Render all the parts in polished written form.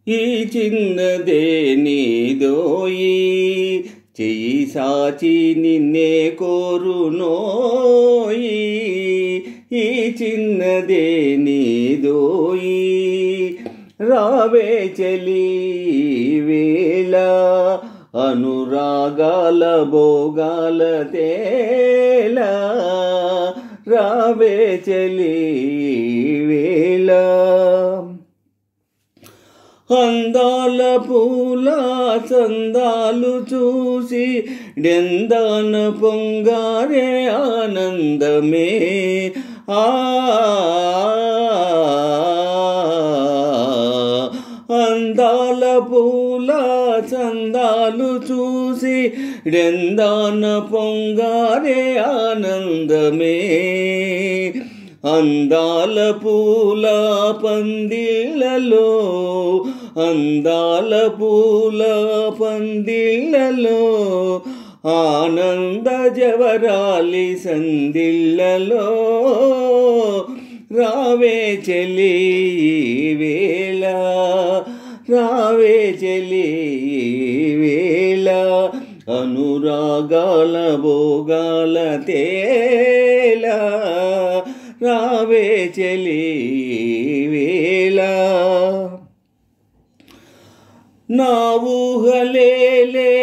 ఈ చిన్నదే నీదోయి చెయ్యి సాచి నిన్నే కోరునోయి ఈ చిన్నదే నీదోయి రావే చలి వేళ అనురాగాల భోగాల తేల రావే చలి వేళ అందాల పూల చందాలు చూసి డెందాన పొంగారే ఆనందమే అందాల పూల చందాలు చూసి డెందాన పొంగారే ఆనందమే అందాల పూల పందిళ్ళలో అందాల పూల పందిళ్ళలో ఆనంద జవరాలి సందిళ్ళలో రావే చలి వేళ రావే చలి వేళ అనురాగాల భోగాల తేల రావే చలి వేళ నా ఊహలేలే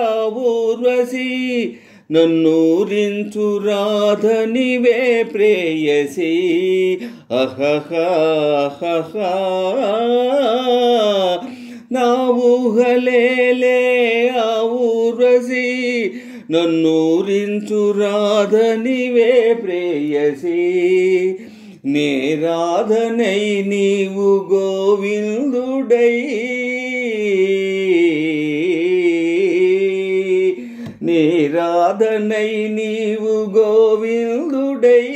ఆ ఊర్వశి నన్నూరించు రాధనివే ప్రేయసి అహహ నా ఊహలేలే ఆ ఊర్వశి నన్నూరించు రాధనివే ప్రేయసి నే రాధనై నీవు గోవిందుడై నే రాధనై నీవు గోవిందుడై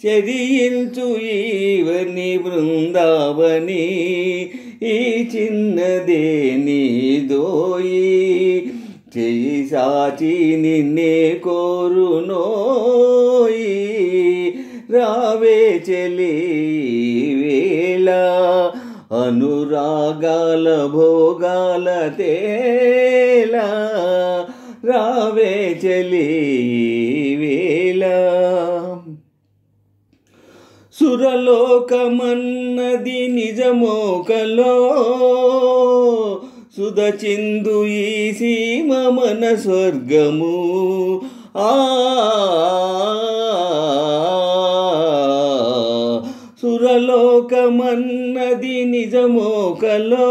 చరించు ఈవని బృందావని ఈ చిన్నదే నీదోయి చెయ్యి సాచి నిన్నే కోరునోయి రావే చలి వేళ అనురాగాల భోగాల తేల రావే చలి వేళ సురలోకమన్నది నిజమోకలో సుధచిందు ఈ సీమ మన స్వర్గము సురలోకమన్నది నిజమోకలో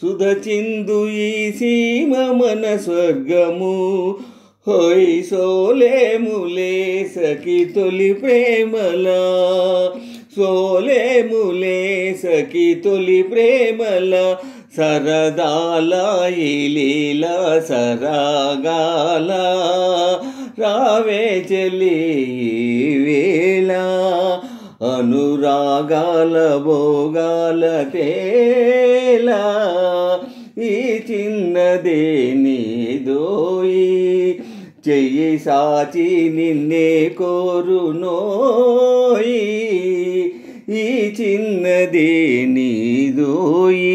సుధచిందు ఈ సీమ మన స్వర్గము హోయ్ సోలేములే సఖి తొలి ప్రేమలా సోలేములే సఖి తొలి ప్రేమలా సరదాల ఈ లీలా సరాగాల రావే చలి వేళ అనురాగాల భోగాల తేల ఈ చిన్నదే నీదోయి చెయ్యి సాచి నిన్నే కోరునోయి ఈ చిన్నదే నీదోయి